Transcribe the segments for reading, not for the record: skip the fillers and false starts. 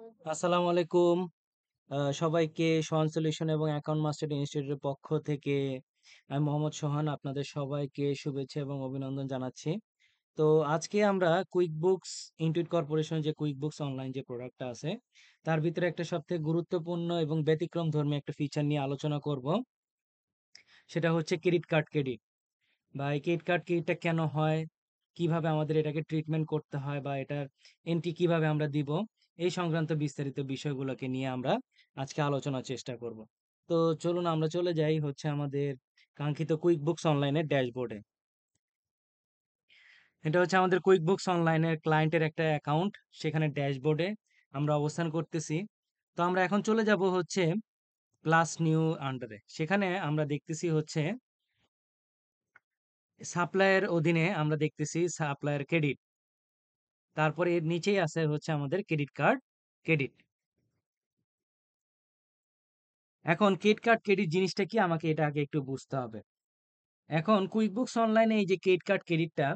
আসসালামু আলাইকুম। সবাইকে সোহান সলিউশন এবং অ্যাকাউন্ট মাস্টার ইনস্টিটিউটের পক্ষ থেকে আমি মোহাম্মদ সোহান আপনাদের সবাইকে শুভেচ্ছা এবং অভিনন্দন জানাচ্ছি। তো আজকে আমরা কুইক বুকস ইনটুইট কর্পোরেশন যে কুইক বুকস অনলাইন যে প্রোডাক্টটা আছে তার ভিতরে একটা সবথেকে গুরুত্বপূর্ণ এবং ব্যতিক্রম ধর্মী একটা ফিচার নিয়ে আলোচনা করব। সেটা হচ্ছে ক্রেডিট কার্ড ক্রেডিট বা এই ক্রেডিট কার্ড ক্রেডিটটা কেন হয়, কিভাবে আমাদের এটাকে ট্রিটমেন্ট করতে হয় বা এটার এন্ট্রি কিভাবে আমরা দিব, এই সংক্রান্ত বিস্তারিত বিষয়গুলোকে নিয়ে আমরা আজকে আলোচনার চেষ্টা করব। তো চলুন আমরা চলে যাই হচ্ছে আমাদের কাঙ্ক্ষিত কুইক বুকস অনলাইনের ড্যাশবোর্ডে। এটা হচ্ছে আমাদের কুইক বুকস অনলাইনের ক্লায়েন্টের একটা অ্যাকাউন্ট, সেখানে ড্যাশবোর্ডে আমরা অবস্থান করতেছি। তো আমরা এখন চলে যাব হচ্ছে প্লাস নিউ আন্ডারে। সেখানে আমরা দেখতেছি হচ্ছে সাপ্লায়ের অধীনে আমরা দেখতেছি সাপ্লায়ার ক্রেডিট। তারপরে এর নিচেই আছে হচ্ছে আমাদের ক্রেডিট কার্ড ক্রেডিট। এখন ক্রেডিট কার্ড ক্রেডিট জিনিসটা কি, আমাকে এটা আগে একটু বুঝতে হবে। এখন কুইকবুকস অনলাইনে এই যে ক্রেডিট কার্ড ক্রেডিটটা,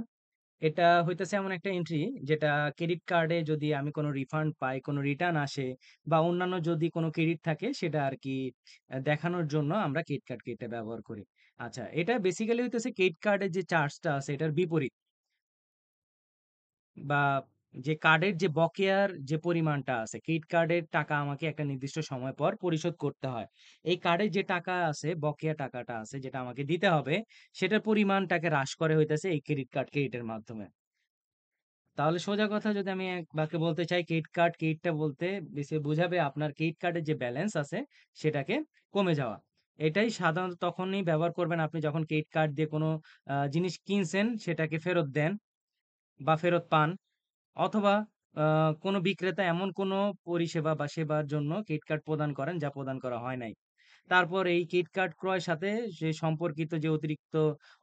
এটা হইতেছে এমন একটা এন্ট্রি যেটা ক্রেডিট কার্ডে যদি আমি কোনো রিফান্ড পাই, কোনো রিটার্ন আসে বা অন্যান্য যদি কোনো ক্রেডিট থাকে সেটা আর কি দেখানোর জন্য আমরা ক্রেডিট কার্ড ক্রেডিটটা ব্যবহার করি। আচ্ছা, এটা বেসিক্যালি হইতেছে ক্রেডিট কার্ডের যে চার্জটা আছে এটার বিপরীত, বা যে কার্ডের যে বকেয়ার যে পরিমাণটা আছে, ক্রেডিট কার্ডের টাকা আমাকে একটা নির্দিষ্ট সময় পর পরিশোধ করতে হয়। এই কার্ডের যে টাকা আছে, বকেয়া টাকাটা আছে যেটা আমাকে দিতে হবে, সেটার পরিমাণটাকে হ্রাস করে হইতেছে এই ক্রেডিট কার্ড ক্রেডিটের মাধ্যমে। তাহলে সোজা কথা যদি আমি এক বাক্যে বলতে চাই, ক্রেডিট কার্ড ক্রেডিটটা বলতে বেশি বোঝাবে আপনার ক্রেডিট কার্ডের যে ব্যালেন্স আছে সেটাকে কমে যাওয়া। এটাই সাধারণত তখনই ব্যবহার করবেন আপনি যখন ক্রেডিট কার্ড দিয়ে কোনো জিনিস কিনছেন, সেটাকে ফেরত দেন বা ফেরত পান, অথবা আ কোনো বিক্রেতা এমন কোনো পরিষেবা বা সেবার জন্য ক্রেডিট কার্ড প্রদান করেন যা প্রদান করা হয় নাই। তারপর এই ক্রেডিট কার্ড ক্রয়ের সাথে যে সম্পর্কিত যে অতিরিক্ত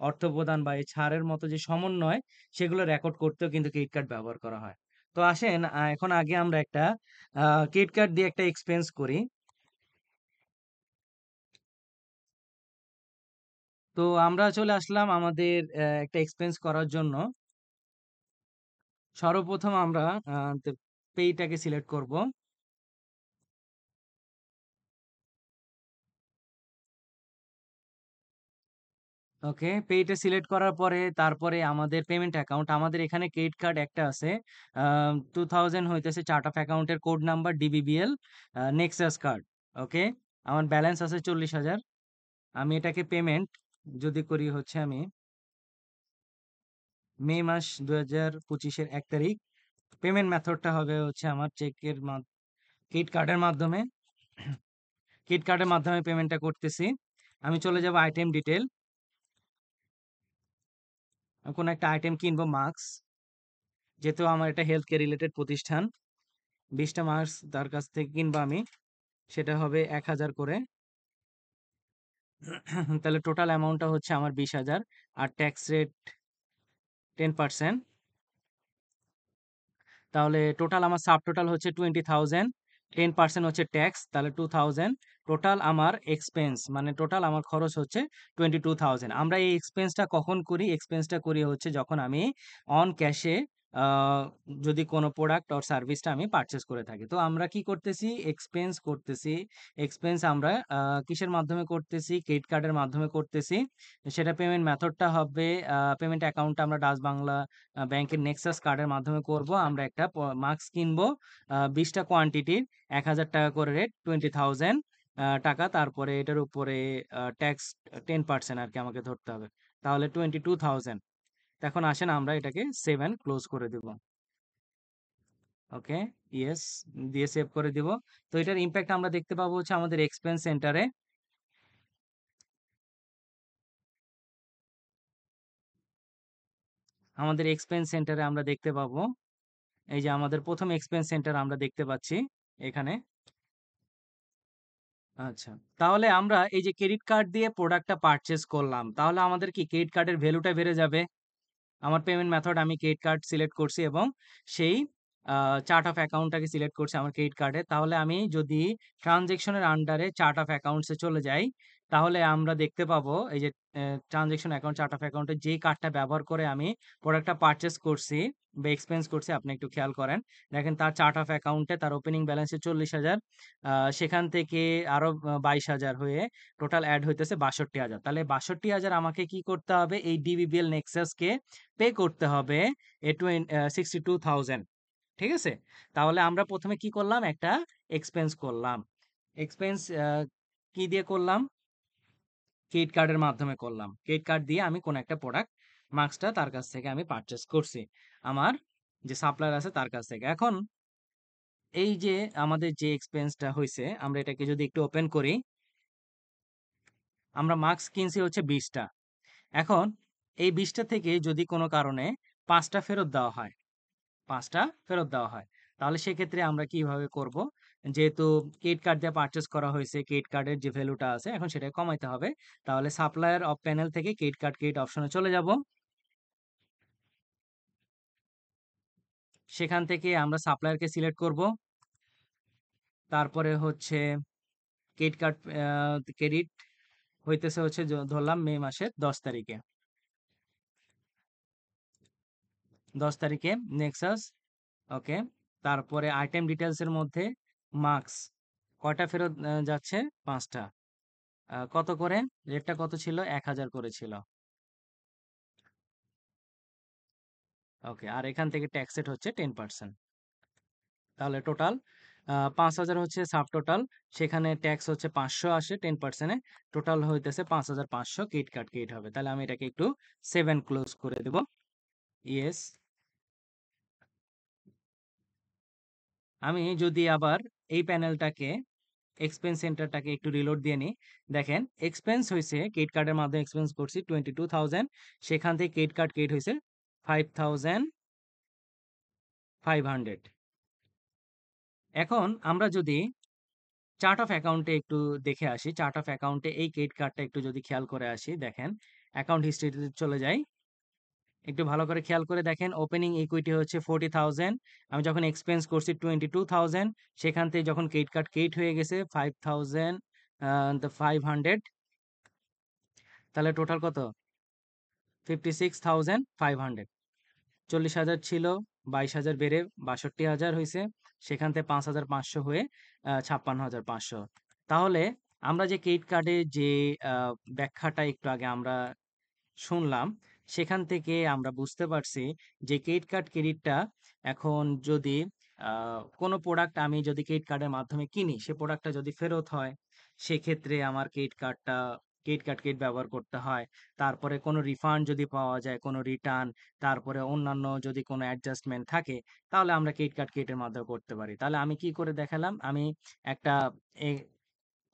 অর্থ প্রদান বা এই ছাড়ের মতো যে সমন্বয়, সেগুলো রেকর্ড করতেও কিন্তু ক্রেডিট কার্ড ব্যবহার করা হয়। তো আসেন এখন আগে আমরা একটা আ ক্রেডিট কার্ড দিয়ে একটা এক্সপেন্স করি। তো আমরা চলে আসলাম আমাদের একটা এক্সপেন্স করার জন্য। সর্বপ্রথম আমরা আ তে পেইটাকে সিলেক্ট করব। ওকে, পেইটা সিলেক্ট করার পরে তারপরে আমাদের পেমেন্ট অ্যাকাউন্ট, আমাদের এখানে ক্রেডিট কার্ড একটা আছে। 2000 হইতেছে চার্ট অফ অ্যাকাউন্টের code number DBBL nexus card. Okay, আমার ব্যালেন্স আছে 40,000। আমি এটাকে পেমেন্ট যদি করি হচ্ছে আমি মে মাস 2025 এর 1 তারিখ, পেমেন্ট মেথডটা হবে হচ্ছে আমার চেকের ক্রেডিট কার্ডের মাধ্যমে। ক্রেডিট কার্ডের মাধ্যমে পেমেন্টটা করতেছি। আমি চলে যাব আইটেম ডিটেইল। কোনো একটা আইটেম কিনবো, মাস্ক, যেহেতু আমার এটা হেলথ কেয়ার রিলেটেড প্রতিষ্ঠান। 20টা মাস্ক তার কাছ থেকে কিনবো আমি, সেটা হবে 1000 করে। তাহলে টোটাল অ্যামাউন্টটা হচ্ছে আমার 20,000, আর ট্যাক্স রেট 10%। তাহলে টোটাল আমার সাব টোটাল হচ্ছে 20,000, 10% হচ্ছে ট্যাক্স, তাহলে 2,000। টোটাল আমার এক্সপেন্স মানে টোটাল আমার খরচ হচ্ছে 22,000। আমরা এই এক্সপেন্সটা কখন করি? এক্সপেন্সটা করি হচ্ছে যখন আমি অন ক্যাশে যদি কোনো প্রোডাক্ট অর সার্ভিসটা আমি পারচেস করে থাকি। তো আমরা কি করতেছি? এক্সপেন্স করতেছি। এক্সপেন্স আমরা কিসের মাধ্যমে করতেছি? ক্রেডিট কার্ডের মাধ্যমে করতেছি। সেটা পেমেন্ট মেথডটা হবে পেমেন্ট অ্যাকাউন্টটা আমরা ডাচ বাংলা ব্যাংকের নেক্সাস কার্ডের মাধ্যমে করব। আমরা একটা মাস্ক কিনবো 20টা কোয়ান্টিটির, 1,000 টাকা করে রেট, 20,000 টাকা। তারপরে এটার উপরে ট্যাক্স 10% আর কি আমাকে ধরতে হবে। তাহলে 22,000। এখন আসেন আমরা এটাকে সেভ অ্যান্ড ক্লোজ করে দেব। ওকে, ইয়েস দিয়ে সেভ করে দিব। তো এটার ইমপ্যাক্ট আমরা দেখতে পাবো হচ্ছে আমাদের এক্সপেন্স সেন্টারে। আমাদের এক্সপেন্স সেন্টারে আমরা দেখতে পাবো, এই যে আমাদের প্রথম এক্সপেন্স সেন্টার আমরা দেখতে পাচ্ছি এখানে। আচ্ছা, তাহলে আমরা এই যে ক্রেডিট কার্ড দিয়ে প্রোডাক্টটা পারচেজ করলাম, তাহলে আমাদের কি ক্রেডিট কার্ডের ভ্যালুটা বেড়ে যাবে। আমার পেমেন্ট মেথড আমি ক্রেডিট কার্ড সিলেক্ট করছি এবং সেই চার্ট অফ অ্যাকাউন্টটাকে সিলেক্ট করছি আমার ক্রেডিট কার্ডে। তাহলে আমি যদি ট্রানজেকশনের আন্ডারে চার্ট অফ অ্যাকাউন্টসে চলে যাই, তাহলে আমরা দেখতে পাবো এই যে ট্রানজেকশন অ্যাকাউন্ট, চার্ট অফ অ্যাকাউন্টে যেই কার্ডটা ব্যবহার করে আমি প্রোডাক্টটা পারচেজ করছি বা এক্সপেন্স করছি, আপনি একটু খেয়াল করেন। দেখেন তার চার্ট অফ অ্যাকাউন্টে তার ওপেনিং ব্যালেন্সে 40,000, সেখান থেকে আরো 22,000 হয়ে টোটাল অ্যাড হইতেছে 62,000। তাহলে 62,000 আমাকে কি করতে হবে? এই ডিবিবিএল নেক্সাসকে পে করতে হবে 62,000। ঠিক আছে? তাহলে আমরা প্রথমে কি করলাম? একটা এক্সপেন্স করলাম। এক্সপেন্স কি দিয়ে করলাম? ক্রেডিট কার্ডের মাধ্যমে করলাম। ক্রেডিট কার্ড দিয়ে আমি কোনো একটা প্রোডাক্ট, মাস্কটা তার কাছ থেকে আমি পারচেজ করছি। আমার যে সাপ্লায়ার আছে তার কাছ থেকে। এখন এই যে আমাদের যে এক্সপেন্সটা হইছে, আমরা এটাকে যদি একটু ওপেন করি, আমরা মাস্ক কিনছি হচ্ছে 20 টা। এখন এই 20 টা থেকে যদি কোনো কারণে 5 টা ফেরত দেওয়া হয়, ৫ টা ফেরত দেওয়া হয়, তাহলে সেক্ষেত্রে আমরা কিভাবে করব? যেহেতু ক্রেডিট কার্ড দিয়ে পারচেজ করা হয়েছে, ক্রেডিট কার্ডের যে ভ্যালুটা আছে এখন সেটাকে কমাইতে হবে। তাহলে সাপ্লায়ার অফ প্যানেল থেকে ক্রেডিট কার্ড ক্রেডিট অপশনে চলে যাব। সেখান থেকে আমরা সাপ্লায়ারকে সিলেক্ট করব। তারপরে হচ্ছে ক্রেডিট কার্ড ক্রেডিট হইতেছে হচ্ছে ধরলাম মে মাসের 10 তারিখে। 10 তারিখে নেক্সাস, ওকে। তারপরে আইটেম ডিটেইলস এর মধ্যে মার্কস কয়টা ফেরত যাচ্ছে? 5 টা। কত করে? রেটটা কত ছিল? 1000 করে ছিল। ওকে। আর এখান থেকে ট্যাক্স রেট হচ্ছে 10%। তাহলে টোটাল 5,000 হচ্ছে সাব টোটাল। সেখানে ট্যাক্স হচ্ছে 500 আসে 10% এ। টোটাল হইতেছে 5,500 ক্রেডিট কার্ড ক্রেডিট হবে। তাহলে আমি এটাকে একটু সেভ এন্ড ক্লোজ করে দেব। ইয়েস। আমি যদি আবার এই প্যানেলটাকে, এক্সপেন্স সেন্টারটাকে একটু রিলোড দিয়ে নিই। দেখেন এক্সপেন্স হইছে, ক্রেডিট কার্ডের মাধ্যমে এক্সপেন্স করছি 22,000। সেখান থেকে ক্রেডিট কার্ড ক্রেডিট হইছে 5,500। এখন আমরা যদি চার্ট অফ অ্যাকাউন্টে একটু দেখে আসি, চার্ট অফ অ্যাকাউন্টে এই ক্রেডিট কার্ডটা একটু যদি খেয়াল করে আসি, দেখেন অ্যাকাউন্ট হিস্ট্রিতে চলে যাই। একটু ভালো করে খেয়াল করে দেখেন ওপেনিং ইকুইটি হচ্ছে 40,000। আমি যখন এক্সপেন্স করছি 22,000, সেখান থেকে যখন ক্রেডিট কার্ড ক্রেডিট হয়ে গেছে 5,500, তাহলে টোটাল কত? 56,500। 40,000 ছিল, 22,000 বেড়ে 62,000 হইছে। সেখান থেকে 5,500 হয়ে 56,500। তাহলে আমরা যে ক্রেডিট কার্ডে যে ব্যাখ্যাটা একটু আগে আমরা শুনলাম, সেখান থেকে আমরা বুঝতে পারছি যে ক্রেডিট কার্ড ক্রেডিটটা এখন যদি কোনো প্রোডাক্ট আমি যদি ক্রেডিট কার্ডের মাধ্যমে কিনি, সে প্রোডাক্টটা যদি ফেরত হয়, সেক্ষেত্রে আমার ক্রেডিট কার্ড ক্রেডিট ব্যবহার করতে হয়। তারপরে কোনো রিফান্ড যদি পাওয়া যায়, কোনো রিটার্ন, তারপরে অন্যান্য যদি কোনো অ্যাডজাস্টমেন্ট থাকে, তাহলে আমরা ক্রেডিট কার্ড ক্রেডিটের মাধ্যমে করতে পারি। তাহলে আমি কি করে দেখালাম? আমি একটা এ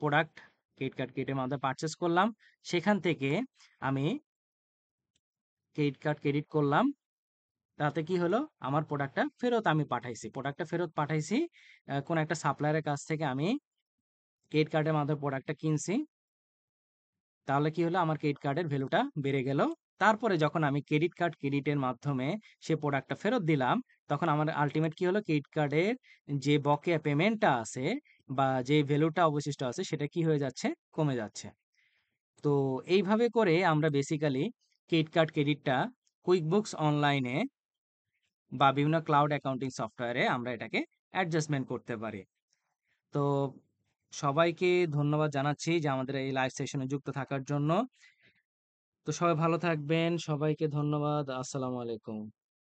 প্রোডাক্ট ক্রেডিট কার্ড ক্রেডিটের মাধ্যমে পারচেজ করলাম। সেখান থেকে আমি ক্রেডিট কার্ড ক্রেডিট করলাম। তাতে কি হলো? আমার প্রোডাক্টটা ফেরত আমি পাঠাইছি। প্রোডাক্টটা ফেরত পাঠাইছি। কোনো একটা সাপ্লায়ারের কাছ থেকে আমি ক্রেডিট কার্ডের মাধ্যমে প্রোডাক্টটা কিনছি। তাহলে কি হলো? আমার ক্রেডিট কার্ডের ভ্যালুটা বেড়ে গেল। তারপরে যখন আমি ক্রেডিট কার্ড ক্রেডিটের মাধ্যমে সে প্রোডাক্টটা ফেরত দিলাম, তখন আমার আল্টিমেট কি হলো? ক্রেডিট কার্ডের যে বকেয়া পেমেন্টটা আছে বা যে ভ্যালুটা অবশিষ্ট আছে সেটা কি হয়ে যাচ্ছে? কমে যাচ্ছে। তো এইভাবে করে আমরা বেসিক্যালি ক্রেডিট কার্ড ক্রেডিটটা কুইকবুকস অনলাইনে বা বিভিন্ন ক্লাউড অ্যাকাউন্টিং সফটওয়্যারে আমরা এটাকে অ্যাডজাস্টমেন্ট করতে পারি। তো সবাইকে ধন্যবাদ জানাচ্ছি যে আমাদের এই লাইভ সেশনে যুক্ত থাকার জন্য। তো সবাই ভালো থাকবেন। সবাইকে ধন্যবাদ। আসসালামু আলাইকুম।